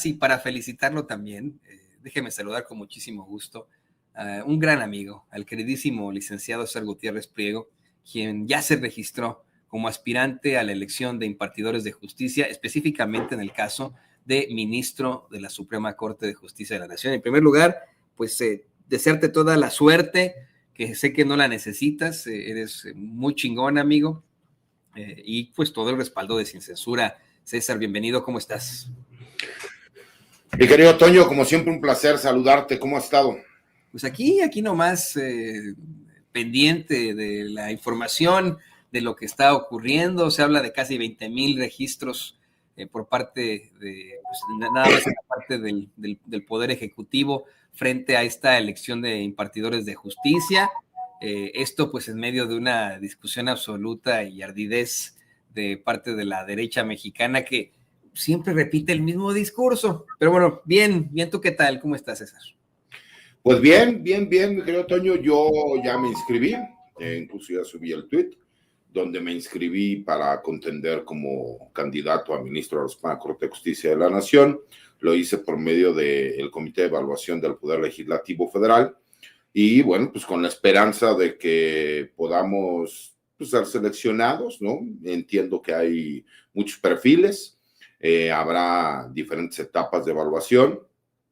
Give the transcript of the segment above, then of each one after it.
Y para felicitarlo también, déjeme saludar con muchísimo gusto a un gran amigo, al queridísimo licenciado César Gutiérrez Priego, quien ya se registró como aspirante a la elección de impartidores de justicia, específicamente en el caso de ministro de la Suprema Corte de Justicia de la Nación. En primer lugar, pues desearte toda la suerte, que sé que no la necesitas, eres muy chingón, amigo, y pues todo el respaldo de Sin Censura. César, bienvenido, ¿cómo estás? Mi querido Toño, como siempre un placer saludarte, ¿cómo has estado? Pues aquí nomás pendiente de la información de lo que está ocurriendo. Se habla de casi 20,000 registros por parte de, pues, nada más en la parte del Poder Ejecutivo frente a esta elección de impartidores de justicia. Esto pues en medio de una discusión absoluta y ardidez de parte de la derecha mexicana que siempre repite el mismo discurso. Pero bueno, bien, ¿tú qué tal? ¿Cómo estás, César? Pues bien, mi querido Toño, yo ya me inscribí, incluso ya subí el tweet, donde me inscribí para contender como candidato a ministro de la Suprema Corte de Justicia de la Nación. Lo hice por medio del Comité de Evaluación del Poder Legislativo Federal y bueno, pues con la esperanza de que podamos pues, ser seleccionados, ¿no? Entiendo que hay muchos perfiles. Habrá diferentes etapas de evaluación.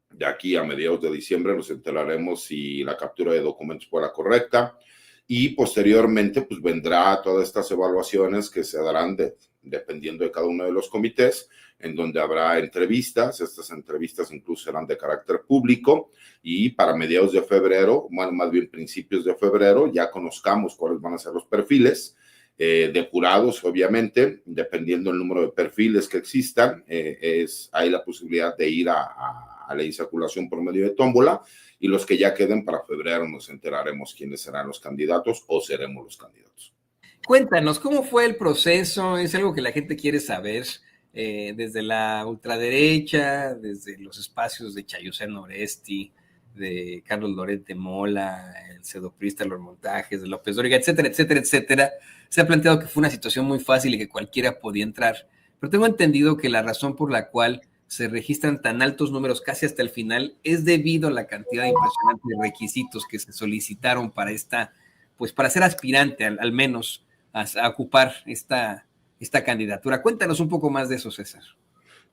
De aquí a mediados de diciembre nos enteraremos si la captura de documentos fue la correcta y posteriormente pues vendrá todas estas evaluaciones que se darán dependiendo de cada uno de los comités, en donde habrá entrevistas. Estas entrevistas incluso serán de carácter público y para mediados de febrero, bueno, más bien principios de febrero, ya conozcamos cuáles van a ser los perfiles. Depurados, obviamente, dependiendo del número de perfiles que existan, hay la posibilidad de ir a la insaculación por medio de tómbola y los que ya queden para febrero nos enteraremos quiénes serán los candidatos o seremos los candidatos. Cuéntanos, ¿cómo fue el proceso? Es algo que la gente quiere saber, desde la ultraderecha, desde los espacios de Chayusén Oresti, de Carlos Loret de Mola, el pseudoprista, los montajes de López Dóriga, etcétera, etcétera, etcétera. Se ha planteado que fue una situación muy fácil y que cualquiera podía entrar, pero tengo entendido que la razón por la cual se registran tan altos números casi hasta el final es debido a la cantidad impresionante de requisitos que se solicitaron para pues para ser aspirante al menos a ocupar esta candidatura. Cuéntanos un poco más de eso, César.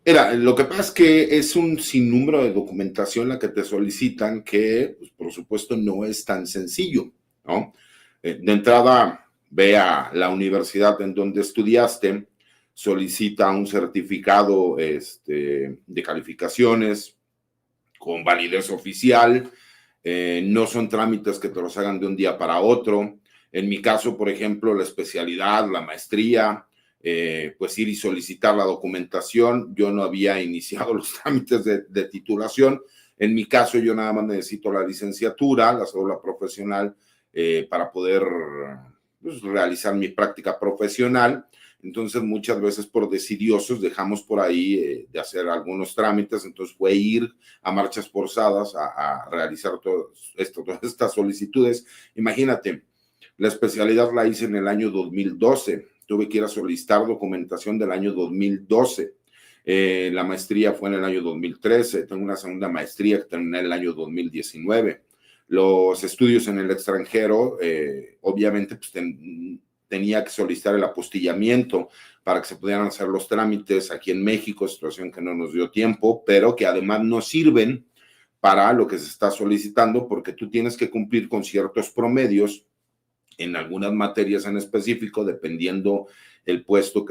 Mira, lo que pasa es que es un sinnúmero de documentación la que te solicitan que, pues, por supuesto, no es tan sencillo, ¿no? De entrada, ve a la universidad en donde estudiaste, solicita un certificado de calificaciones con validez oficial. No son trámites que te los hagan de un día para otro. En mi caso, por ejemplo, la especialidad, la maestría, pues ir y solicitar la documentación. Yo no había iniciado los trámites de titulación. En mi caso, yo nada más necesito la licenciatura, la cédula profesional, para poder pues, realizar mi práctica profesional. Entonces, muchas veces por decidiosos dejamos por ahí de hacer algunos trámites. Entonces, fue ir a marchas forzadas a realizar todas estas solicitudes. Imagínate, la especialidad la hice en el año 2012. Tuve que ir a solicitar documentación del año 2012. La maestría fue en el año 2013. Tengo una segunda maestría que terminé en el año 2019. Los estudios en el extranjero, obviamente, pues tenía que solicitar el apostillamiento para que se pudieran hacer los trámites aquí en México, situación que no nos dio tiempo, pero que además no sirven para lo que se está solicitando porque tú tienes que cumplir con ciertos promedios en algunas materias en específico, dependiendo el puesto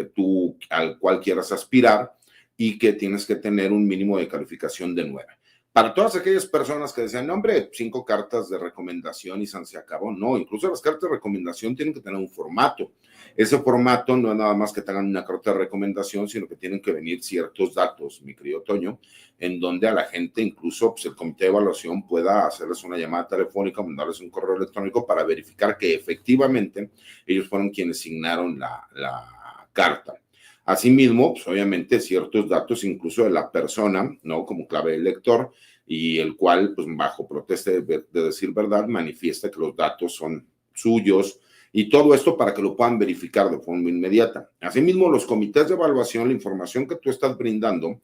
al cual quieras aspirar y que tienes que tener un mínimo de calificación de 9. Para todas aquellas personas que decían, no, hombre, 5 cartas de recomendación y se acabó. No, incluso las cartas de recomendación tienen que tener un formato. Ese formato no es nada más que tengan una carta de recomendación, sino que tienen que venir ciertos datos, mi querido Toño, en donde a la gente, incluso pues, el comité de evaluación pueda hacerles una llamada telefónica, mandarles un correo electrónico para verificar que efectivamente ellos fueron quienes signaron la carta. Asimismo, pues obviamente ciertos datos incluso de la persona, ¿no? Como clave del lector, y el cual, pues bajo protesta de decir verdad, manifiesta que los datos son suyos, y todo esto para que lo puedan verificar de forma inmediata. Asimismo, los comités de evaluación, la información que tú estás brindando,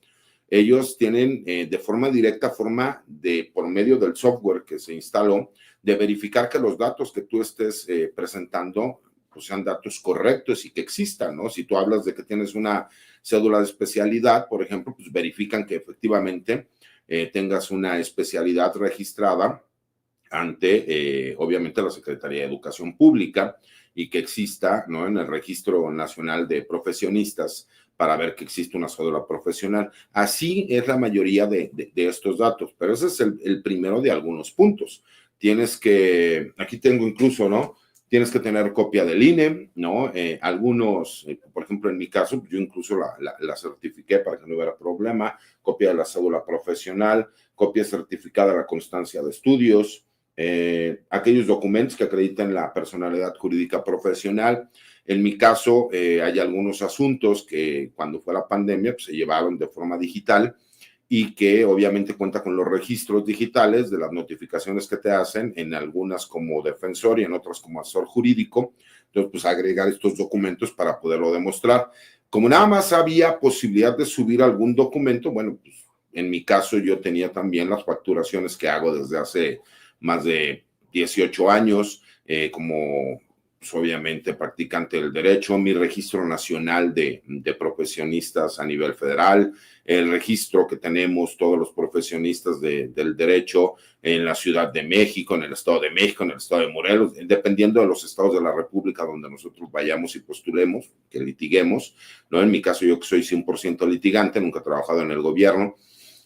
ellos tienen de forma directa, por medio del software que se instaló, de verificar que los datos que tú estés presentando pues sean datos correctos y que existan, ¿no? Si tú hablas de que tienes una cédula de especialidad, por ejemplo, pues verifican que efectivamente tengas una especialidad registrada ante, obviamente, la Secretaría de Educación Pública y que exista, ¿no?, en el Registro Nacional de Profesionistas para ver que existe una cédula profesional. Así es la mayoría de estos datos, pero ese es el primero de algunos puntos. Tienes que, aquí tengo incluso, ¿no?, tienes que tener copia del INE, ¿no? Algunos, por ejemplo, en mi caso, yo incluso la certifiqué para que no hubiera problema, copia de la cédula profesional, copia certificada de la constancia de estudios, aquellos documentos que acreditan la personalidad jurídica profesional. En mi caso, hay algunos asuntos que cuando fue la pandemia pues, se llevaron de forma digital y que obviamente cuenta con los registros digitales de las notificaciones que te hacen, en algunas como defensor y en otras como asesor jurídico. Entonces, pues agregar estos documentos para poderlo demostrar. Como nada más había posibilidad de subir algún documento, bueno, pues en mi caso yo tenía también las facturaciones que hago desde hace más de 18 años, como pues, obviamente practicante del derecho, mi registro nacional de profesionistas a nivel federal, el registro que tenemos todos los profesionistas del derecho en la Ciudad de México, en el Estado de México, en el Estado de Morelos, dependiendo de los estados de la República donde nosotros vayamos y postulemos, que litiguemos, ¿no? En mi caso yo que soy 100% litigante, nunca he trabajado en el gobierno,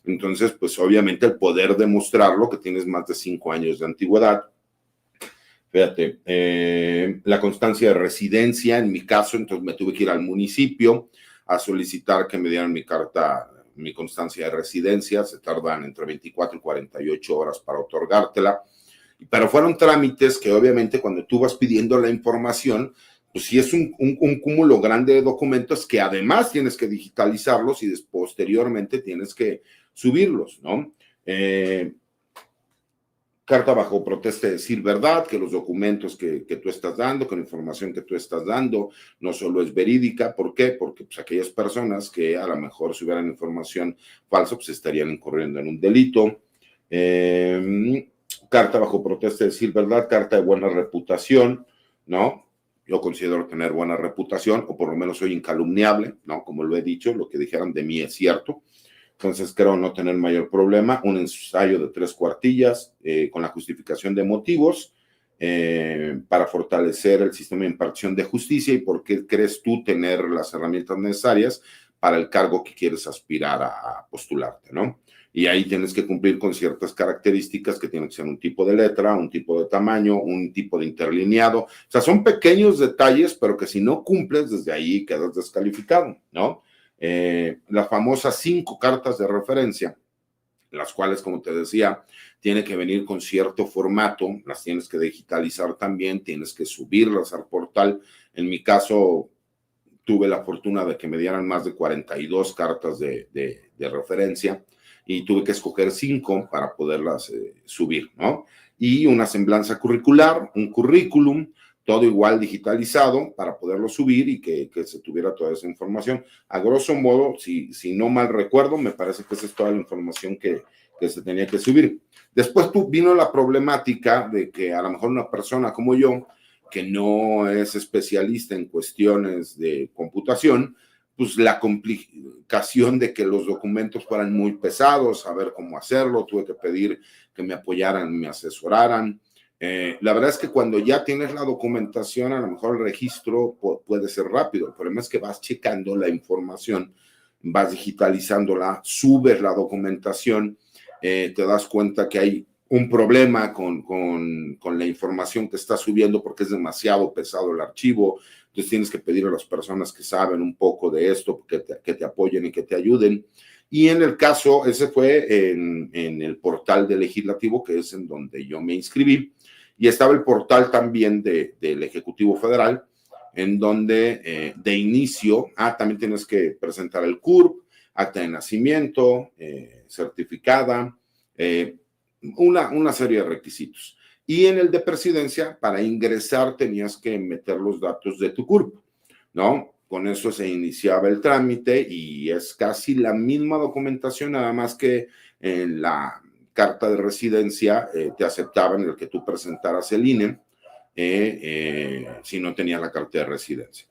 entonces pues obviamente el poder demostrarlo, que tienes más de 5 años de antigüedad. Fíjate, la constancia de residencia, en mi caso, entonces me tuve que ir al municipio a solicitar que me dieran mi carta, mi constancia de residencia, se tardan entre 24 y 48 horas para otorgártela, pero fueron trámites que obviamente cuando tú vas pidiendo la información, pues sí es un cúmulo grande de documentos que además tienes que digitalizarlos y posteriormente tienes que subirlos, ¿no? Carta bajo protesta de decir verdad, que los documentos que tú estás dando, que la información que tú estás dando no solo es verídica. ¿Por qué? Porque pues, aquellas personas que a lo mejor si hubieran información falsa, pues estarían incurriendo en un delito. Carta bajo protesta de decir verdad, carta de buena reputación, ¿no? Yo considero tener buena reputación, o por lo menos soy incalumniable, ¿no? Como lo he dicho, lo que dijeran de mí es cierto. Entonces creo no tener mayor problema. Un ensayo de 3 cuartillas con la justificación de motivos para fortalecer el sistema de impartición de justicia y por qué crees tú tener las herramientas necesarias para el cargo que quieres aspirar a postularte, ¿no? Y ahí tienes que cumplir con ciertas características que tienen que ser un tipo de letra, un tipo de tamaño, un tipo de interlineado. O sea, son pequeños detalles, pero que si no cumples, desde ahí quedas descalificado, ¿no? Las famosas 5 cartas de referencia, las cuales, como te decía, tiene que venir con cierto formato, las tienes que digitalizar también, tienes que subirlas al portal. En mi caso, tuve la fortuna de que me dieran más de 42 cartas de referencia y tuve que escoger 5 para poderlas subir, ¿no? Y una semblanza curricular, un currículum, todo igual digitalizado para poderlo subir y que se tuviera toda esa información. A grosso modo, si no mal recuerdo, me parece que esa es toda la información que se tenía que subir. Después vino la problemática de que a lo mejor una persona como yo, que no es especialista en cuestiones de computación, pues la complicación de que los documentos fueran muy pesados, saber cómo hacerlo, tuve que pedir que me apoyaran, me asesoraran. La verdad es que cuando ya tienes la documentación, a lo mejor el registro puede ser rápido. El problema es que vas checando la información, vas digitalizándola, subes la documentación, te das cuenta que hay un problema con la información que estás subiendo porque es demasiado pesado el archivo. Entonces tienes que pedir a las personas que saben un poco de esto que te apoyen y que te ayuden. Y en el caso, ese fue en el portal del legislativo, que es en donde yo me inscribí. Y estaba el portal también del Ejecutivo Federal, en donde de inicio, también tienes que presentar el CURP, acta de nacimiento, certificada, una serie de requisitos. Y en el de presidencia, para ingresar tenías que meter los datos de tu CURP, ¿no? con eso se iniciaba el trámite y es casi la misma documentación, nada más que en la carta de residencia te aceptaban el que tú presentaras el INE si no tenía la carta de residencia.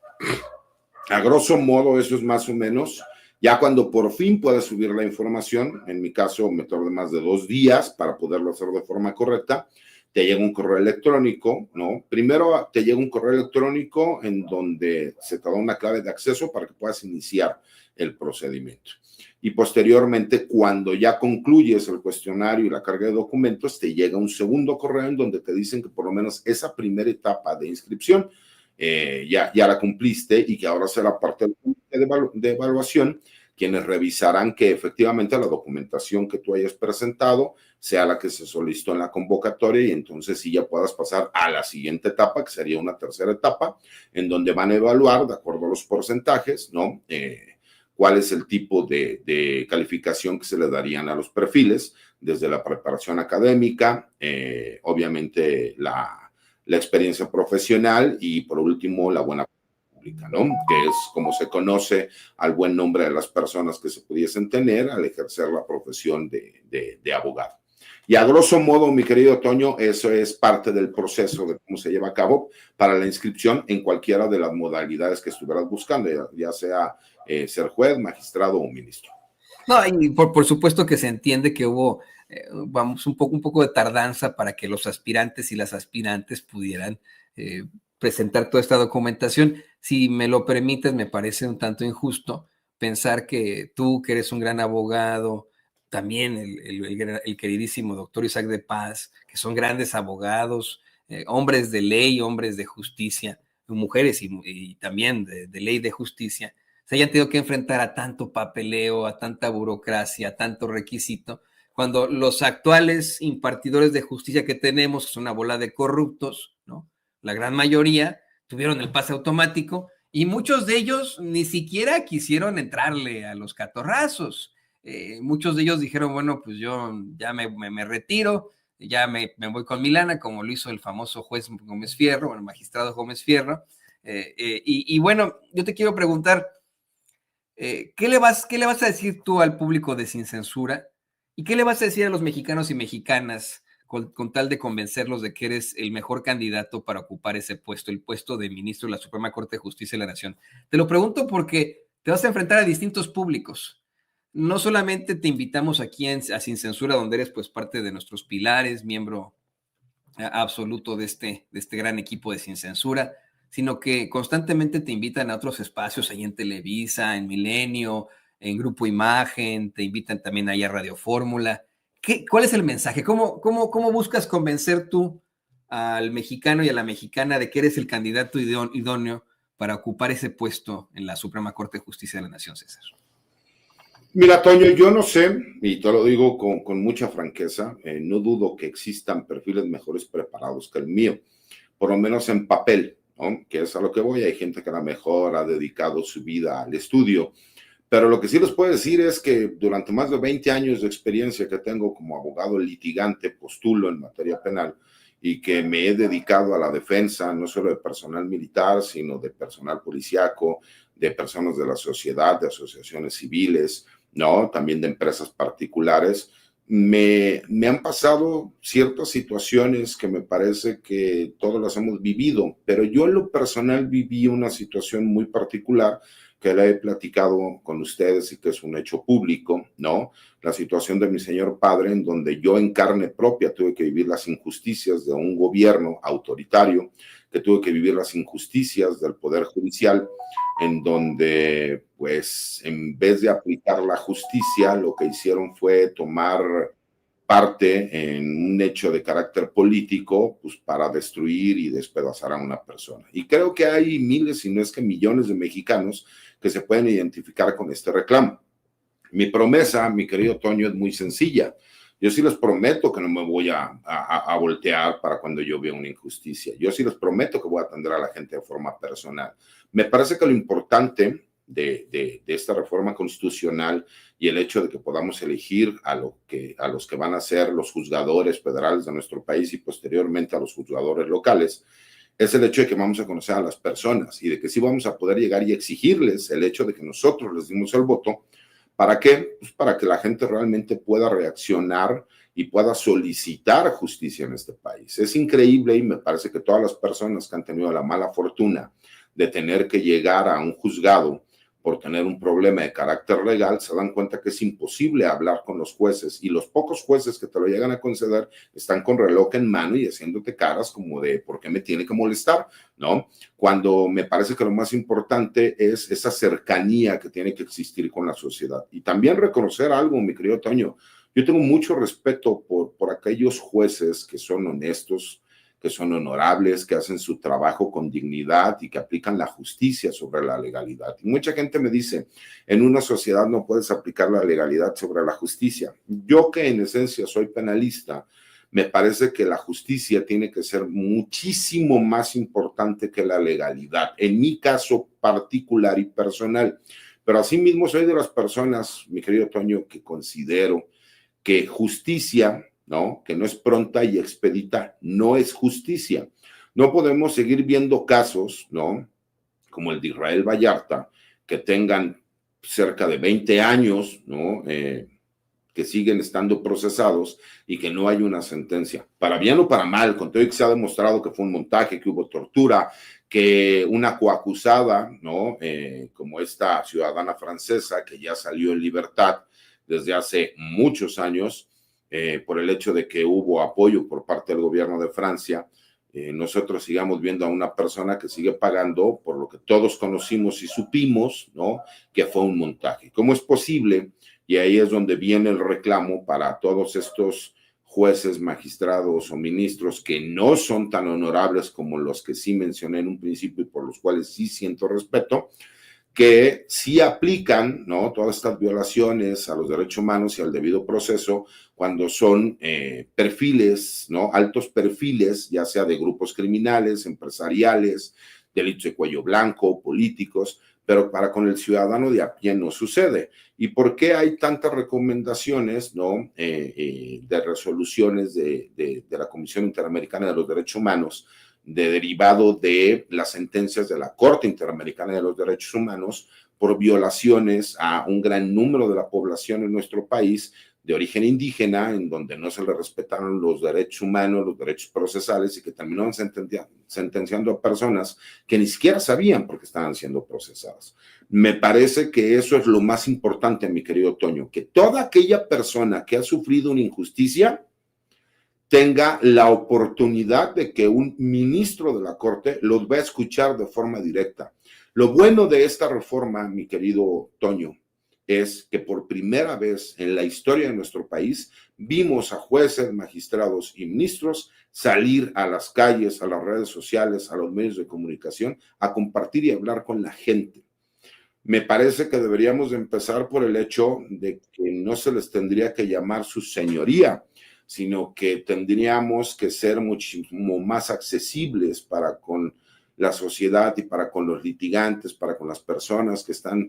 A grosso modo, eso es más o menos. Ya cuando por fin puedes subir la información, en mi caso me tardé más de 2 días para poderlo hacer de forma correcta, te llega un correo electrónico, ¿no? Primero te llega un correo electrónico en donde se te da una clave de acceso para que puedas iniciar el procedimiento. Y posteriormente, cuando ya concluyes el cuestionario y la carga de documentos, te llega un segundo correo en donde te dicen que por lo menos esa primera etapa de inscripción ya la cumpliste y que ahora será parte de evaluación, quienes revisarán que efectivamente la documentación que tú hayas presentado sea la que se solicitó en la convocatoria y entonces sí ya puedas pasar a la siguiente etapa, que sería una tercera etapa, en donde van a evaluar, de acuerdo a los porcentajes, ¿no? Cuál es el tipo de calificación que se le darían a los perfiles, desde la preparación académica, obviamente la experiencia profesional y por último la buena pública, ¿no? Que es como se conoce al buen nombre de las personas que se pudiesen tener al ejercer la profesión de abogado. Y a grosso modo, mi querido Toño, eso es parte del proceso de cómo se lleva a cabo para la inscripción en cualquiera de las modalidades que estuvieras buscando, ya sea ser juez, magistrado o ministro. No, y por supuesto que se entiende que hubo, vamos, un poco de tardanza para que los aspirantes y las aspirantes pudieran presentar toda esta documentación. Si me lo permites, me parece un tanto injusto pensar que tú, que eres un gran abogado, también el queridísimo doctor Isaac de Paz, que son grandes abogados, hombres de ley, hombres de justicia, mujeres y también de ley de justicia, se hayan tenido que enfrentar a tanto papeleo, a tanta burocracia, a tanto requisito, cuando los actuales impartidores de justicia que tenemos, que son una bola de corruptos, ¿no? La gran mayoría tuvieron el pase automático y muchos de ellos ni siquiera quisieron entrarle a los catorrazos. Muchos de ellos dijeron, bueno, pues yo ya me retiro, ya me voy con mi lana, como lo hizo el famoso juez Gómez Fierro, el magistrado Gómez Fierro. Y bueno, yo te quiero preguntar, ¿qué le vas a decir tú al público de Sin Censura? ¿Y qué le vas a decir a los mexicanos y mexicanas con tal de convencerlos de que eres el mejor candidato para ocupar ese puesto, el puesto de ministro de la Suprema Corte de Justicia de la Nación? Te lo pregunto porque te vas a enfrentar a distintos públicos. No solamente te invitamos aquí a Sin Censura, donde eres pues parte de nuestros pilares, miembro absoluto de este gran equipo de Sin Censura, sino que constantemente te invitan a otros espacios ahí en Televisa, en Milenio, en Grupo Imagen, te invitan también ahí a Radio Fórmula. ¿Cuál es el mensaje? ¿Cómo buscas convencer tú al mexicano y a la mexicana de que eres el candidato idóneo para ocupar ese puesto en la Suprema Corte de Justicia de la Nación, César? Mira, Toño, yo no sé, y te lo digo con mucha franqueza, no dudo que existan perfiles mejores preparados que el mío, por lo menos en papel, ¿no? Que es a lo que voy. Hay gente que a lo mejor ha dedicado su vida al estudio, pero lo que sí les puedo decir es que durante más de 20 años de experiencia que tengo como abogado litigante, postulo en materia penal, y que me he dedicado a la defensa no solo de personal militar, sino de personal policíaco, de personas de la sociedad, de asociaciones civiles, ¿no? También de empresas particulares. Me han pasado ciertas situaciones que me parece que todos las hemos vivido, pero yo en lo personal viví una situación muy particular que la he platicado con ustedes y que es un hecho público, ¿no? La situación de mi señor padre, en donde yo en carne propia tuve que vivir las injusticias de un gobierno autoritario, que tuve que vivir las injusticias del Poder Judicial, en donde, pues, en vez de aplicar la justicia, lo que hicieron fue tomar parte en un hecho de carácter político, pues para destruir y despedazar a una persona. Y creo que hay miles, si no es que millones de mexicanos que se pueden identificar con este reclamo. Mi promesa, mi querido Toño, es muy sencilla. Yo sí les prometo que no me voy a voltear para cuando yo vea una injusticia. Yo sí les prometo que voy a atender a la gente de forma personal. Me parece que lo importante de esta reforma constitucional y el hecho de que podamos elegir a los que van a ser los juzgadores federales de nuestro país y posteriormente a los juzgadores locales, es el hecho de que vamos a conocer a las personas y de que sí vamos a poder llegar y exigirles el hecho de que nosotros les dimos el voto. ¿Para qué? Pues para que la gente realmente pueda reaccionar y pueda solicitar justicia en este país. Es increíble y me parece que todas las personas que han tenido la mala fortuna de tener que llegar a un juzgado por tener un problema de carácter legal, se dan cuenta que es imposible hablar con los jueces y los pocos jueces que te lo llegan a conceder están con reloj en mano y haciéndote caras como de ¿por qué me tiene que molestar? ¿No? Cuando me parece que lo más importante es esa cercanía que tiene que existir con la sociedad. Y también reconocer algo, mi querido Toño, yo tengo mucho respeto por aquellos jueces que son honestos, que son honorables, que hacen su trabajo con dignidad y que aplican la justicia sobre la legalidad. Y mucha gente me dice, en una sociedad no puedes aplicar la legalidad sobre la justicia. Yo que en esencia soy penalista, me parece que la justicia tiene que ser muchísimo más importante que la legalidad, en mi caso particular y personal. Pero asimismo soy de las personas, mi querido Toño, que considero que justicia, ¿no? Que no es pronta y expedita, no es justicia. No podemos seguir viendo casos, ¿no? Como el de Israel Vallarta, que tengan cerca de 20 años, ¿no? Que siguen estando procesados y que no hay una sentencia. Para bien o para mal, con todo y que se ha demostrado que fue un montaje, que hubo tortura, que una coacusada, ¿no? Como esta ciudadana francesa que ya salió en libertad desde hace muchos años, por el hecho de que hubo apoyo por parte del gobierno de Francia, nosotros sigamos viendo a una persona que sigue pagando por lo que todos conocimos y supimos, ¿no? Que fue un montaje. ¿Cómo es posible? Y ahí es donde viene el reclamo para todos estos jueces, magistrados o ministros que no son tan honorables como los que sí mencioné en un principio y por los cuales sí siento respeto, que sí aplican, ¿no? Todas estas violaciones a los derechos humanos y al debido proceso cuando son perfiles, ¿no? Altos perfiles, ya sea de grupos criminales, empresariales, delitos de cuello blanco, políticos, pero para con el ciudadano de a pie no sucede. ¿Y por qué hay tantas recomendaciones, ¿no? De resoluciones de la Comisión Interamericana de los Derechos Humanos, derivado de las sentencias de la Corte Interamericana de los Derechos Humanos por violaciones a un gran número de la población en nuestro país de origen indígena, en donde no se le respetaron los derechos humanos, los derechos procesales y que terminaron sentenciando a personas que ni siquiera sabían por qué estaban siendo procesadas? Me parece que eso es lo más importante, mi querido Toño, que toda aquella persona que ha sufrido una injusticia tenga la oportunidad de que un ministro de la Corte los va a escuchar de forma directa. Lo bueno de esta reforma, mi querido Toño, es que por primera vez en la historia de nuestro país vimos a jueces, magistrados y ministros salir a las calles, a las redes sociales, a los medios de comunicación, a compartir y hablar con la gente. Me parece que deberíamos de empezar por el hecho de que no se les tendría que llamar su señoría, sino que tendríamos que ser muchísimo más accesibles para con la sociedad y para con los litigantes, para con las personas que están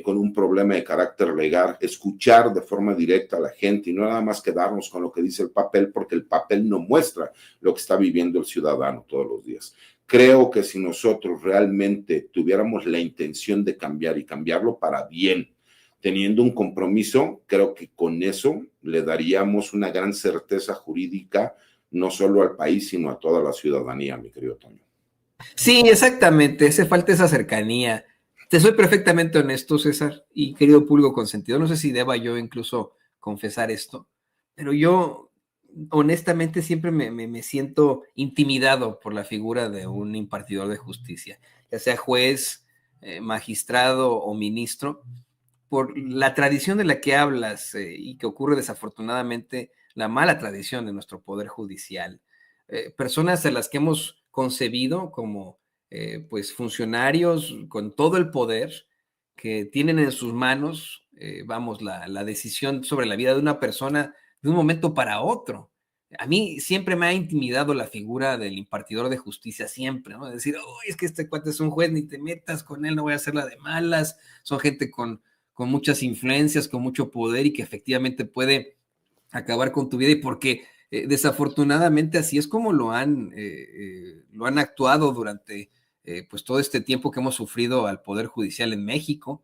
con un problema de carácter legal, escuchar de forma directa a la gente y no nada más quedarnos con lo que dice el papel, porque el papel no muestra lo que está viviendo el ciudadano todos los días. Creo que si nosotros realmente tuviéramos la intención de cambiar y cambiarlo para bien, teniendo un compromiso, creo que con eso le daríamos una gran certeza jurídica, no solo al país, sino a toda la ciudadanía, mi querido Toño. Sí, exactamente, hace falta esa cercanía. Te soy perfectamente honesto, César, y querido público consentido, no sé si deba yo incluso confesar esto, pero yo honestamente siempre me siento intimidado por la figura de un impartidor de justicia, ya sea juez, magistrado o ministro, por la tradición de la que hablas y que ocurre desafortunadamente, la mala tradición de nuestro poder judicial. Personas a las que hemos concebido como pues funcionarios con todo el poder que tienen en sus manos, vamos, la decisión sobre la vida de una persona de un momento para otro. A mí siempre me ha intimidado la figura del impartidor de justicia, siempre, ¿no? Decir, oh, es que este cuate es un juez, ni te metas con él, no voy a hacerla de malas, son gente con muchas influencias, con mucho poder y que efectivamente puede acabar con tu vida y porque desafortunadamente así es como lo han actuado durante pues todo este tiempo que hemos sufrido al Poder Judicial en México,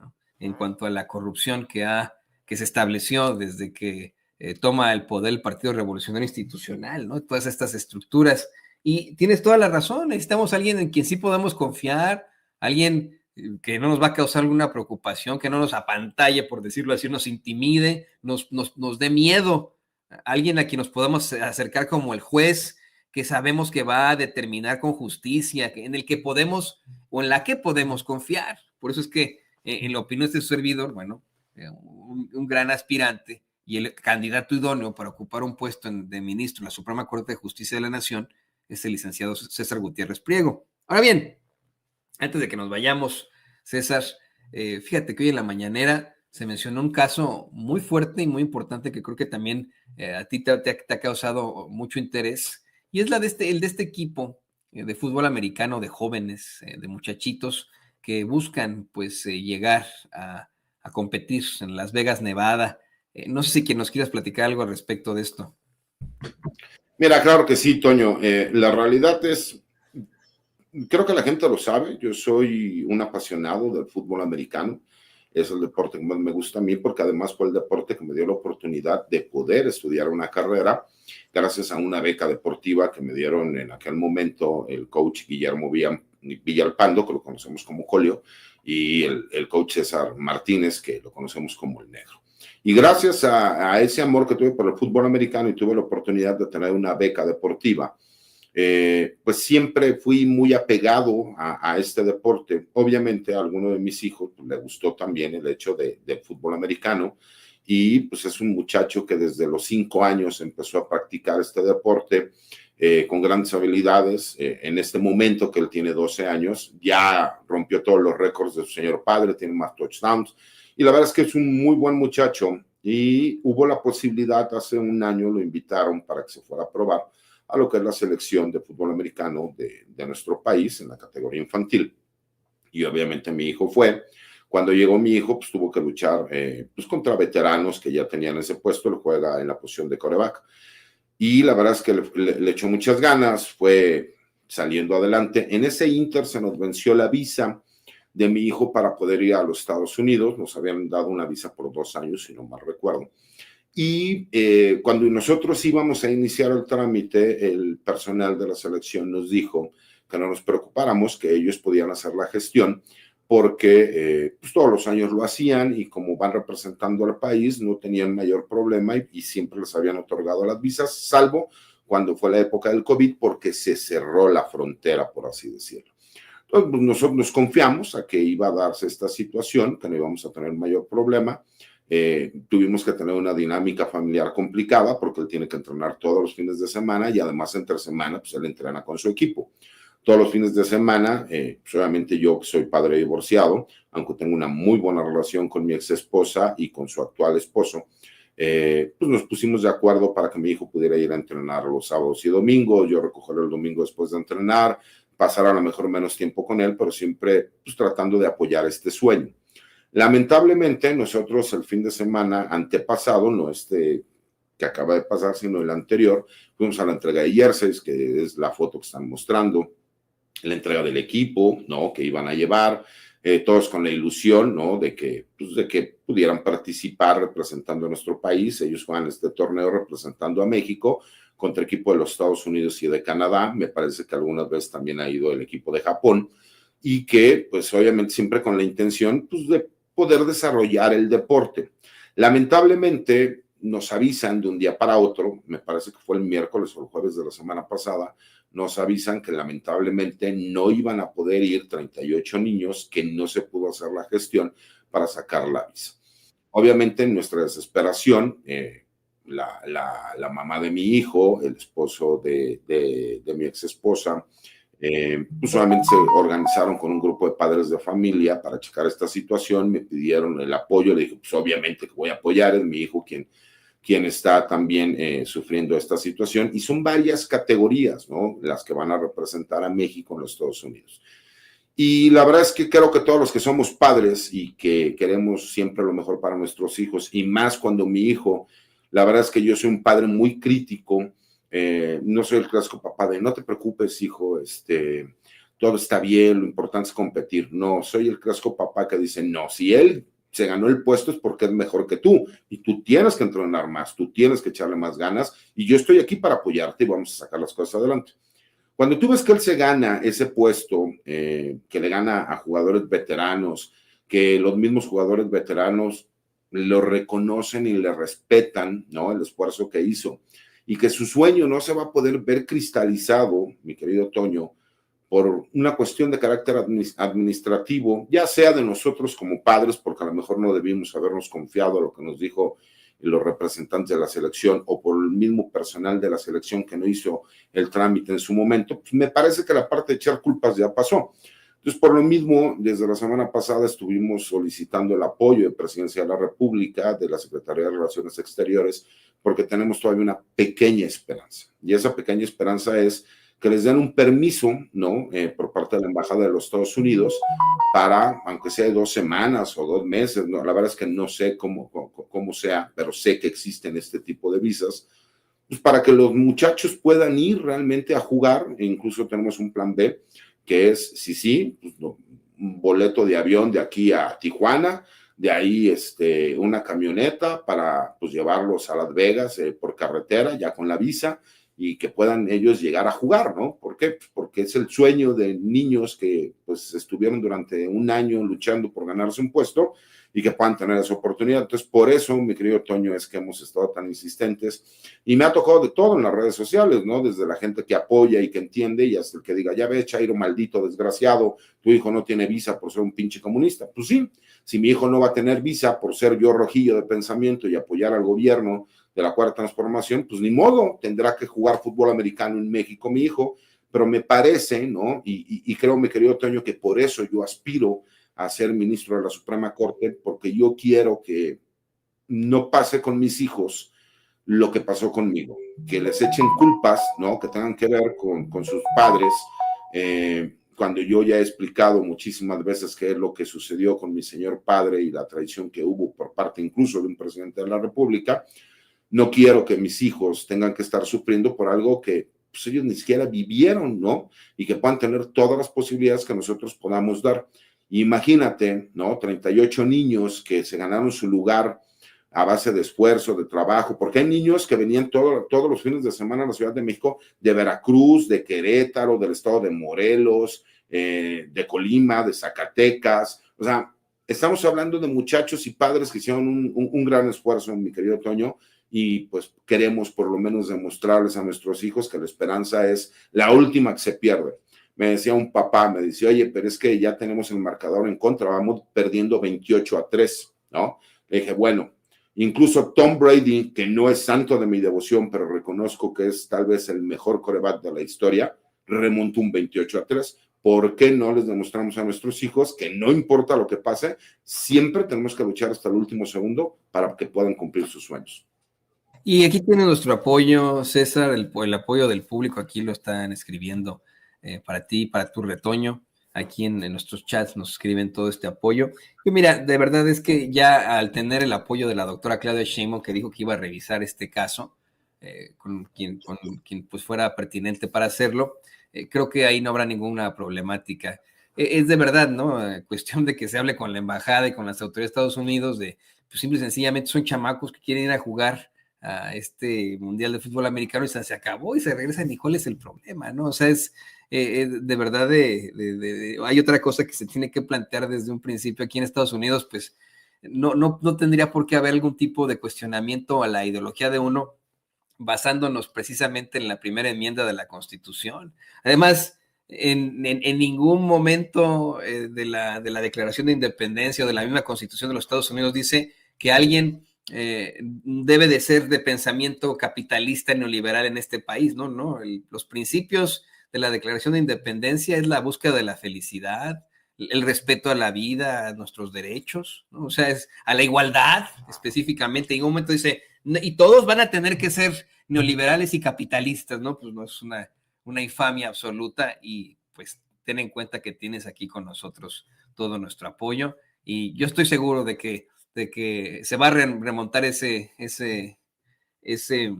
¿no? En cuanto a la corrupción que se estableció desde que toma el poder el Partido Revolucionario Institucional, ¿no? Todas estas estructuras. Y tienes toda la razón, necesitamos a alguien en quien sí podamos confiar, alguien que no nos va a causar alguna preocupación, que no nos apantalle, por decirlo así, nos intimide, nos dé miedo, alguien a quien nos podamos acercar como el juez, que sabemos que va a determinar con justicia, en el que podemos o en la que podemos confiar. Por eso es que, en la opinión de este servidor, bueno, un gran aspirante y el candidato idóneo para ocupar un puesto de ministro en la Suprema Corte de Justicia de la Nación es el licenciado César Gutiérrez Priego. Ahora bien, antes de que nos vayamos, César, fíjate que hoy en la mañanera se mencionó un caso muy fuerte y muy importante que creo que también a ti te ha causado mucho interés, y es el de este equipo de fútbol americano de jóvenes, de muchachitos que buscan pues llegar a competir en Las Vegas, Nevada. No sé si quien nos quieras platicar algo al respecto de esto. Mira, claro que sí, Toño. La realidad es, creo que la gente lo sabe, yo soy un apasionado del fútbol americano. Es el deporte que más me gusta a mí, porque además fue el deporte que me dio la oportunidad de poder estudiar una carrera gracias a una beca deportiva que me dieron en aquel momento el coach Guillermo Villalpando, que lo conocemos como Colio, y el coach César Martínez, que lo conocemos como el Negro. Y gracias a ese amor que tuve por el fútbol americano y tuve la oportunidad de tener una beca deportiva, pues siempre fui muy apegado a este deporte. Obviamente a alguno de mis hijos pues, le gustó también el hecho de fútbol americano, y pues es un muchacho que desde los 5 años empezó a practicar este deporte con grandes habilidades. En este momento que él tiene 12 años, ya rompió todos los récords de su señor padre, tiene más touchdowns, y la verdad es que es un muy buen muchacho, y hubo la posibilidad, hace un año lo invitaron para que se fuera a probar a lo que es la selección de fútbol americano de nuestro país en la categoría infantil. Y obviamente mi hijo fue. Cuando llegó mi hijo, pues tuvo que luchar pues contra veteranos que ya tenían ese puesto. Él juega en la posición de quarterback. Y la verdad es que le echó muchas ganas, fue saliendo adelante. En ese inter se nos venció la visa de mi hijo para poder ir a los Estados Unidos. Nos habían dado una visa por 2 años, si no mal recuerdo. Y cuando nosotros íbamos a iniciar el trámite, el personal de la selección nos dijo que no nos preocupáramos, que ellos podían hacer la gestión, porque pues todos los años lo hacían, y como van representando al país, no tenían mayor problema, y siempre les habían otorgado las visas, salvo cuando fue la época del COVID, porque se cerró la frontera, por así decirlo. Entonces, pues nosotros nos confiamos a que iba a darse esta situación, que no íbamos a tener mayor problema. Tuvimos que tener una dinámica familiar complicada, porque él tiene que entrenar todos los fines de semana, y además entre semana pues él entrena con su equipo todos los fines de semana. Pues obviamente yo, que soy padre divorciado, aunque tengo una muy buena relación con mi ex esposa y con su actual esposo, pues nos pusimos de acuerdo para que mi hijo pudiera ir a entrenar los sábados y domingos, yo recogerlo el domingo después de entrenar, pasar a lo mejor menos tiempo con él, pero siempre pues tratando de apoyar este sueño. Lamentablemente, nosotros el fin de semana antepasado, no este que acaba de pasar, sino el anterior, fuimos a la entrega de jerseys, que es la foto que están mostrando, la entrega del equipo, ¿no?, que iban a llevar, todos con la ilusión, ¿no?, de que pudieran participar representando a nuestro país. Ellos juegan este torneo representando a México contra el equipo de los Estados Unidos y de Canadá. Me parece que algunas veces también ha ido el equipo de Japón, y que, pues, obviamente siempre con la intención, pues, de poder desarrollar el deporte. Lamentablemente, nos avisan de un día para otro, me parece que fue el miércoles o el jueves de la semana pasada, nos avisan que lamentablemente no iban a poder ir 38 niños, que no se pudo hacer la gestión para sacar la visa. Obviamente, en nuestra desesperación, la mamá de mi hijo, el esposo de mi ex esposa, pues solamente se organizaron con un grupo de padres de familia para checar esta situación, me pidieron el apoyo, le dije, pues obviamente que voy a apoyar, es mi hijo quien está también sufriendo esta situación, y son varias categorías, ¿no?, las que van a representar a México en los Estados Unidos. Y la verdad es que creo que todos los que somos padres y que queremos siempre lo mejor para nuestros hijos, y más cuando mi hijo La verdad es que yo soy un padre muy crítico, no soy el clásico papá de no te preocupes, hijo, todo está bien, lo importante es competir. No, soy el clásico papá que dice, no, si él se ganó el puesto es porque es mejor que tú y tú tienes que entrenar más, tú tienes que echarle más ganas y yo estoy aquí para apoyarte y vamos a sacar las cosas adelante. Cuando tú ves que él se gana ese puesto, que le gana a jugadores veteranos, que los mismos jugadores veteranos lo reconocen y le respetan, ¿no? El esfuerzo que hizo y que su sueño no se va a poder ver cristalizado, mi querido Toño, por una cuestión de carácter administrativo, ya sea de nosotros como padres, porque a lo mejor no debimos habernos confiado a lo que nos dijo los representantes de la selección o por el mismo personal de la selección que no hizo el trámite en su momento, pues me parece que la parte de echar culpas ya pasó. Entonces, por lo mismo, desde la semana pasada estuvimos solicitando el apoyo de Presidencia de la República, de la Secretaría de Relaciones Exteriores, porque tenemos todavía una pequeña esperanza. Y esa pequeña esperanza es que les den un permiso, ¿no? Por parte de la Embajada de los Estados Unidos para, aunque sea de 2 semanas o 2 meses, ¿no? La verdad es que no sé cómo sea, pero sé que existen este tipo de visas, pues para que los muchachos puedan ir realmente a jugar, e incluso tenemos un plan B, que es, sí, pues, un boleto de avión de aquí a Tijuana, de ahí una camioneta para pues llevarlos a Las Vegas por carretera, ya con la visa, y que puedan ellos llegar a jugar, ¿no? ¿Por qué? Pues porque es el sueño de niños que pues estuvieron durante un año luchando por ganarse un puesto y que puedan tener esa oportunidad. Entonces, por eso, mi querido Toño, es que hemos estado tan insistentes y me ha tocado de todo en las redes sociales, ¿no? Desde la gente que apoya y que entiende y hasta el que diga, ya ves, Chairo, maldito desgraciado, tu hijo no tiene visa por ser un pinche comunista. Pues sí, si mi hijo no va a tener visa por ser yo rojillo de pensamiento y apoyar al gobierno de la Cuarta Transformación, pues ni modo, tendrá que jugar fútbol americano en México mi hijo, pero me parece, ¿no? Y creo, mi querido Toño, que por eso yo aspiro a ser ministro de la Suprema Corte, porque yo quiero que no pase con mis hijos lo que pasó conmigo, que les echen culpas, ¿no? Que tengan que ver con sus padres, cuando yo ya he explicado muchísimas veces qué es lo que sucedió con mi señor padre y la traición que hubo por parte incluso de un presidente de la República. No quiero que mis hijos tengan que estar sufriendo por algo que pues, ellos ni siquiera vivieron, ¿no? Y que puedan tener todas las posibilidades que nosotros podamos dar. Imagínate, ¿no? 38 niños que se ganaron su lugar a base de esfuerzo, de trabajo, porque hay niños que venían todos los fines de semana a la Ciudad de México, de Veracruz, de Querétaro, del estado de Morelos, de Colima, de Zacatecas. O sea, estamos hablando de muchachos y padres que hicieron un gran esfuerzo, mi querido Toño, y pues queremos por lo menos demostrarles a nuestros hijos que la esperanza es la última que se pierde. Me decía un papá, me dice, oye, pero es que ya tenemos el marcador en contra, vamos perdiendo 28-3, ¿no? Le dije, bueno, incluso Tom Brady, que no es santo de mi devoción, pero reconozco que es tal vez el mejor quarterback de la historia, remontó un 28-3. ¿Por qué no les demostramos a nuestros hijos que no importa lo que pase, siempre tenemos que luchar hasta el último segundo para que puedan cumplir sus sueños? Y aquí tiene nuestro apoyo, César, el apoyo del público, aquí lo están escribiendo para ti, para tu retoño. Aquí en nuestros chats nos escriben todo este apoyo. Y mira, de verdad es que ya al tener el apoyo de la doctora Claudia Sheinbaum, que dijo que iba a revisar este caso, con quien pues fuera pertinente para hacerlo, creo que ahí no habrá ninguna problemática. Es de verdad, ¿no? Cuestión de que se hable con la embajada y con las autoridades de Estados Unidos de, pues simple y sencillamente son chamacos que quieren ir a jugar a este Mundial de Fútbol Americano y se acabó y se regresan y cuál es el problema, ¿no? O sea, es de verdad hay otra cosa que se tiene que plantear desde un principio aquí en Estados Unidos, pues no tendría por qué haber algún tipo de cuestionamiento a la ideología de uno basándonos precisamente en la primera enmienda de la Constitución. Además, en ningún momento de la Declaración de Independencia o de la misma Constitución de los Estados Unidos dice que alguien debe de ser de pensamiento capitalista neoliberal en este país, ¿no? Los principios de la Declaración de Independencia es la búsqueda de la felicidad, el respeto a la vida, a nuestros derechos, ¿no? O sea, es a la igualdad específicamente. En un momento dice, y todos van a tener que ser neoliberales y capitalistas, ¿no? Pues no es una infamia absoluta y pues ten en cuenta que tienes aquí con nosotros todo nuestro apoyo y yo estoy seguro de que se va a remontar ese ese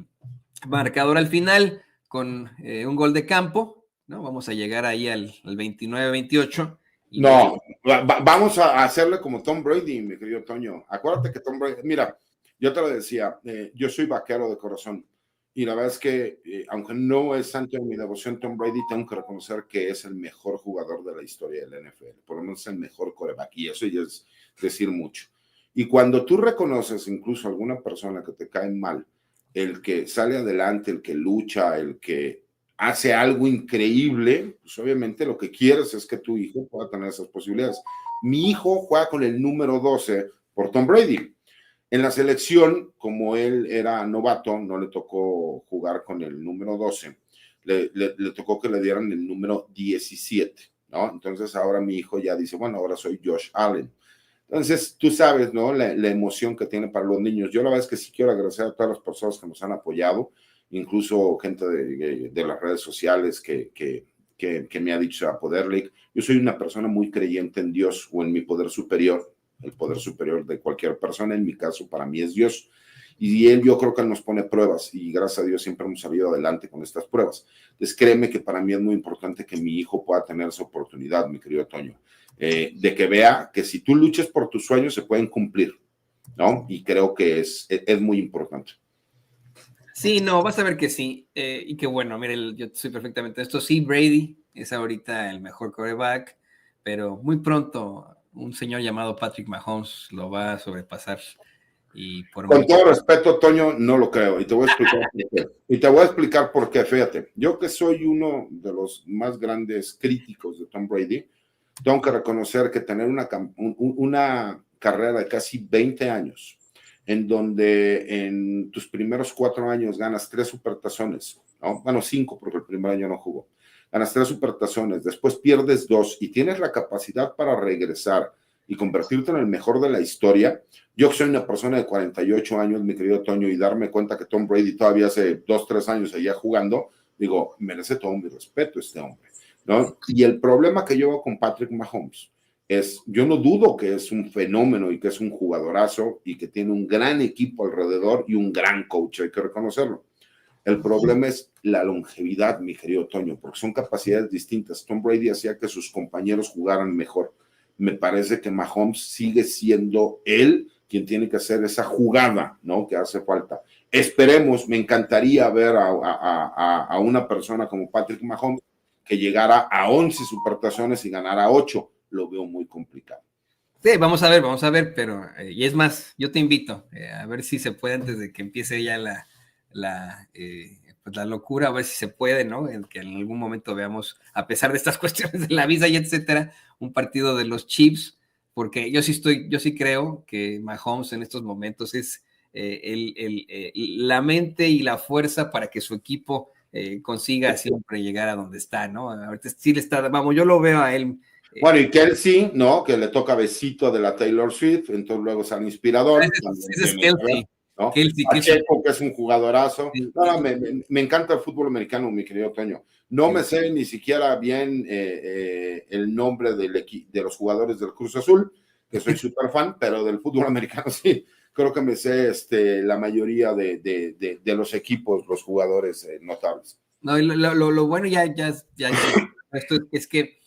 marcador al final con un gol de campo, ¿no? Vamos a llegar ahí al 29-28. No, vamos a hacerle como Tom Brady, mi querido Toño. Acuérdate que Tom Brady, mira, yo te lo decía, yo soy vaquero de corazón y la verdad es que, aunque no es santo en mi devoción Tom Brady, tengo que reconocer que es el mejor jugador de la historia del NFL, por lo menos el mejor quarterback, y eso ya es decir mucho. Y cuando tú reconoces incluso a alguna persona que te cae mal, el que sale adelante, el que lucha, el que hace algo increíble, pues obviamente lo que quieres es que tu hijo pueda tener esas posibilidades. Mi hijo juega con el número 12 por Tom Brady. En la selección, como él era novato, no le tocó jugar con el número 12, le tocó que le dieran el número 17, ¿no? Entonces ahora mi hijo ya dice, bueno, ahora soy Josh Allen. Entonces, tú sabes, ¿no? La emoción que tiene para los niños. Yo la verdad es que sí quiero agradecer a todas las personas que nos han apoyado, incluso gente de las redes sociales que me ha dicho a Poderlic. Yo soy una persona muy creyente en Dios o en mi poder superior, el poder superior de cualquier persona. En mi caso, para mí es Dios. Y él, yo creo que él nos pone pruebas y gracias a Dios siempre hemos salido adelante con estas pruebas. Entonces, créeme que para mí es muy importante que mi hijo pueda tener esa oportunidad, mi querido Toño, de que vea que si tú luchas por tus sueños se pueden cumplir, ¿no? Y creo que es muy importante. Sí, no, vas a ver que sí. Y que bueno, mire, yo soy perfectamente esto. Sí, Brady es ahorita el mejor quarterback, pero muy pronto un señor llamado Patrick Mahomes lo va a sobrepasar. Y por Con mucho. todo respeto, Toño, no lo creo. Y te voy a explicar por qué. Y te voy a explicar por qué. Fíjate, yo que soy uno de los más grandes críticos de Tom Brady, tengo que reconocer que tener una carrera de casi 20 años, en donde en tus primeros 4 años ganas 3 supertazones, ¿no? Bueno, 5 porque el primer año no jugó, ganas 3 supertazones, después pierdes 2 y tienes la capacidad para regresar y convertirte en el mejor de la historia. Yo soy una persona de 48 años, mi querido Toño, y darme cuenta que Tom Brady todavía hace 2, 3 años seguía jugando, digo, merece todo mi respeto este hombre, ¿no? Y el problema que yo veo con Patrick Mahomes es, yo no dudo que es un fenómeno y que es un jugadorazo y que tiene un gran equipo alrededor y un gran coach, hay que reconocerlo. El problema es la longevidad, mi querido Toño, porque son capacidades distintas. Tom Brady hacía que sus compañeros jugaran mejor. Me parece que Mahomes sigue siendo él quien tiene que hacer esa jugada, ¿no? Que hace falta. Esperemos, me encantaría ver a una persona como Patrick Mahomes que llegara a 11 supertazones y ganara 8. Lo veo muy complicado. Sí, vamos a ver, pero, y es más, yo te invito a ver si se puede antes de que empiece ya pues la locura, a ver si se puede, ¿no? En que en algún momento veamos, a pesar de estas cuestiones de la visa y etcétera, un partido de los Chiefs, porque yo sí creo que Mahomes en estos momentos es la mente y la fuerza para que su equipo consiga siempre llegar a donde está, ¿no? Ahorita sí le está, vamos, yo lo veo a él. Bueno, y Kelsey, ¿no? Que le toca besito de la Taylor Swift, entonces luego sale inspirador. Ese es Kelsey. ¿No? Kelsey, Pacheco, que es un jugadorazo. sí, No, me encanta el fútbol americano, mi querido Toño. No me sé ni siquiera bien el nombre de los jugadores del Cruz Azul, que soy súper fan, pero del fútbol americano sí. Creo que me sé la mayoría de los equipos, los jugadores notables. No, lo bueno esto es que,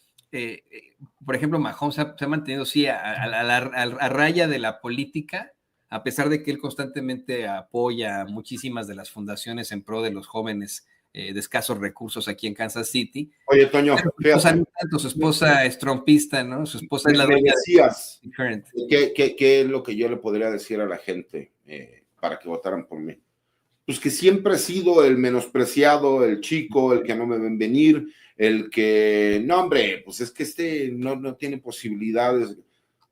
por ejemplo, Mahomes se ha mantenido, sí, a raya de la política, a pesar de que él constantemente apoya muchísimas de las fundaciones en pro de los jóvenes de escasos recursos aquí en Kansas City. Oye, Toño, fíjate, su esposa es trompista, ¿no? Su esposa es la dueña decías, de Current. ¿Qué es lo que yo le podría decir a la gente para que votaran por mí? Pues que siempre he sido el menospreciado, el chico, el que no me ven venir, el que, no hombre, pues es que no tiene posibilidades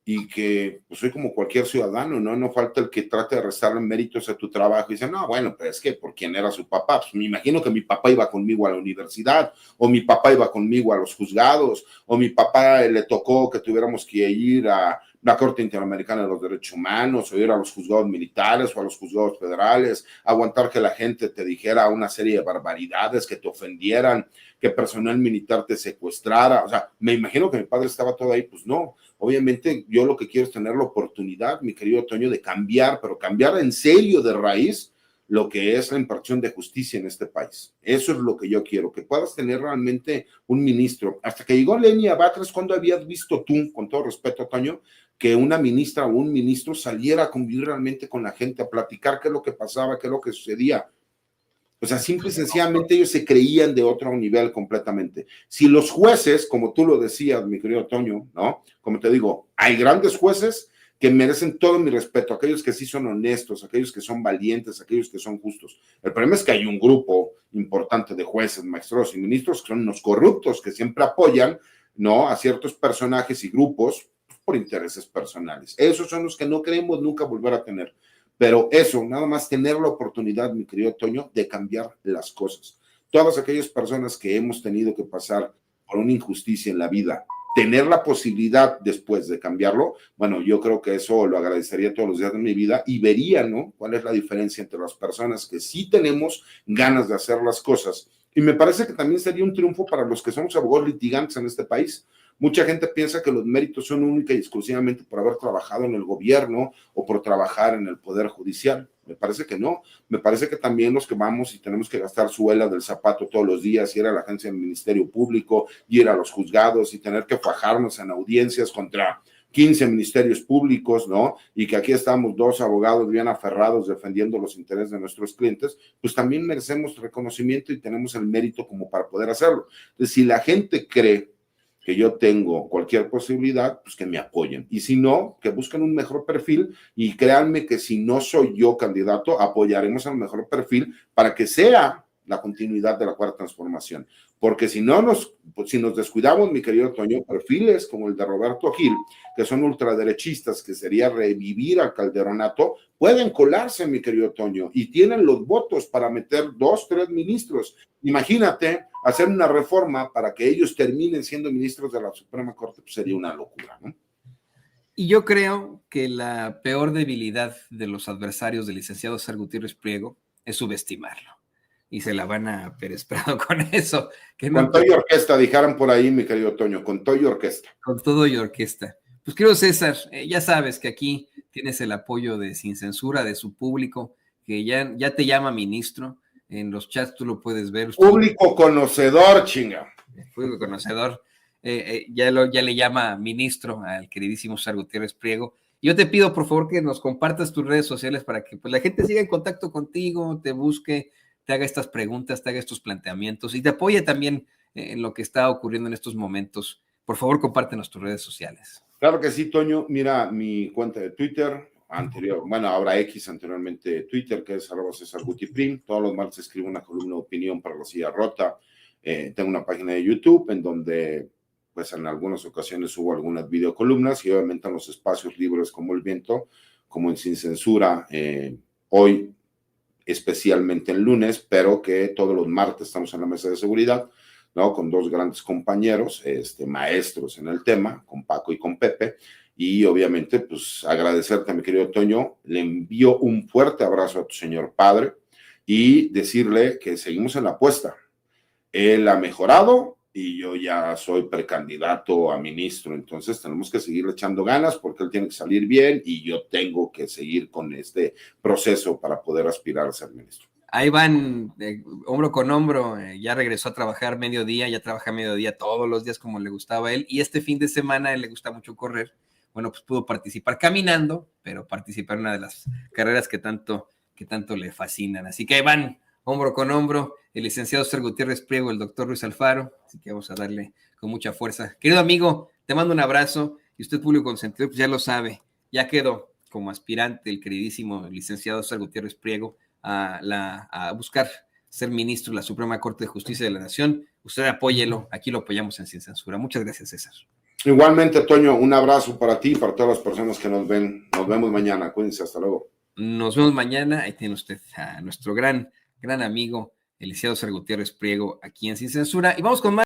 y que pues soy como cualquier ciudadano, ¿no? No falta el que trate de restarle méritos a tu trabajo y dice, no, bueno, pero es que por quién era su papá, pues me imagino que mi papá iba conmigo a la universidad, o mi papá iba conmigo a los juzgados, o mi papá le tocó que tuviéramos que ir a la Corte Interamericana de los Derechos Humanos, o ir a los juzgados militares o a los juzgados federales, aguantar que la gente te dijera una serie de barbaridades, que te ofendieran, que personal militar te secuestrara, o sea, me imagino que mi padre estaba todo ahí, pues no, obviamente yo lo que quiero es tener la oportunidad, mi querido Toño, de cambiar, pero cambiar en serio de raíz lo que es la impartición de justicia en este país. Eso es lo que yo quiero, que puedas tener realmente un ministro. Hasta que llegó Lenia Batres, ¿cuándo habías visto tú, con todo respeto, Toño, que una ministra o un ministro saliera a convivir realmente con la gente, a platicar qué es lo que pasaba, qué es lo que sucedía? O sea, simple y sencillamente ellos se creían de otro nivel completamente. Si los jueces, como tú lo decías, mi querido Toño, ¿no? Como te digo, hay grandes jueces que merecen todo mi respeto, aquellos que sí son honestos, aquellos que son valientes, aquellos que son justos. El problema es que hay un grupo importante de jueces, magistrados y ministros que son unos corruptos que siempre apoyan, ¿no?, a ciertos personajes y grupos por intereses personales. Esos son los que no queremos nunca volver a tener. Pero eso, nada más tener la oportunidad, mi querido Toño, de cambiar las cosas. Todas aquellas personas que hemos tenido que pasar por una injusticia en la vida, tener la posibilidad después de cambiarlo, bueno, yo creo que eso lo agradecería todos los días de mi vida y vería, ¿no?, cuál es la diferencia entre las personas que sí tenemos ganas de hacer las cosas. Y me parece que también sería un triunfo para los que somos abogados litigantes en este país. Mucha gente piensa que los méritos son única y exclusivamente por haber trabajado en el gobierno o por trabajar en el Poder Judicial. Me parece que no. Me parece que también los que vamos y tenemos que gastar suela del zapato todos los días, ir a la agencia del Ministerio Público, ir a los juzgados y tener que fajarnos en audiencias contra 15 ministerios públicos, ¿no? Y que aquí estamos 2 abogados bien aferrados defendiendo los intereses de nuestros clientes, pues también merecemos reconocimiento y tenemos el mérito como para poder hacerlo. Entonces, si la gente cree que yo tengo cualquier posibilidad, pues que me apoyen. Y si no, que busquen un mejor perfil y créanme que si no soy yo candidato, apoyaremos al mejor perfil para que sea la continuidad de la Cuarta Transformación. Porque si no si nos descuidamos, mi querido Toño, perfiles como el de Roberto Gil, que son ultraderechistas, que sería revivir al calderonato, pueden colarse, mi querido Toño, y tienen los votos para meter 2, 3 ministros. Imagínate hacer una reforma para que ellos terminen siendo ministros de la Suprema Corte, pues sería una locura, ¿no? Y yo creo que la peor debilidad de los adversarios del licenciado César Gutiérrez Priego es subestimarlo. Y se la van a Pérez Prado con eso. Que no, con todo y orquesta, dijeran por ahí, mi querido Toño, con todo y orquesta. Con todo y orquesta. Pues querido César, ya sabes que aquí tienes el apoyo de Sin Censura, de su público, que ya te llama ministro. En los chats tú lo puedes ver. Público conocedor, chinga. Público conocedor. Ya le llama ministro al queridísimo César Gutiérrez Priego. Yo te pido, por favor, que nos compartas tus redes sociales para que pues, la gente siga en contacto contigo, te busque, te haga estas preguntas, te haga estos planteamientos y te apoye también en lo que está ocurriendo en estos momentos. Por favor, compártenos tus redes sociales. Claro que sí, Toño. Mira mi cuenta de Twitter, ahora X, anteriormente Twitter, que es @CesarGutiPrim. Todos los martes escribo una columna de opinión para La Silla Rota. Tengo una página de YouTube en donde, pues en algunas ocasiones subo algunas videocolumnas y obviamente en los espacios libres como El Viento, como en Sin Censura, hoy especialmente el lunes, pero que todos los martes estamos en la mesa de seguridad, ¿no? Con 2 grandes compañeros, maestros en el tema, con Paco y con Pepe, y obviamente, pues agradecerte, mi querido Toño, le envío un fuerte abrazo a tu señor padre y decirle que seguimos en la apuesta. Él ha mejorado y yo ya soy precandidato a ministro, entonces tenemos que seguir echando ganas porque él tiene que salir bien y yo tengo que seguir con este proceso para poder aspirar a ser ministro. Ahí van hombro con hombro, ya regresó a trabajar mediodía, ya trabaja mediodía todos los días como le gustaba a él, y este fin de semana a él le gusta mucho correr. Bueno, pues pudo participar caminando, pero participar en una de las carreras que tanto le fascinan. Así que ahí van hombro con hombro, el licenciado César Gutiérrez Priego, el doctor Luis Alfaro, así que vamos a darle con mucha fuerza. Querido amigo, te mando un abrazo, y usted, público consentido, pues ya lo sabe, ya quedó como aspirante el queridísimo licenciado César Gutiérrez Priego a buscar ser ministro de la Suprema Corte de Justicia de la Nación. Usted apóyelo, aquí lo apoyamos en Sin Censura. Muchas gracias, César. Igualmente, Toño, un abrazo para ti y para todas las personas que nos ven. Nos vemos mañana, cuídense, hasta luego. Nos vemos mañana, ahí tiene usted a nuestro gran amigo, el licenciado César Gutiérrez Priego, aquí en Sin Censura, y vamos con más.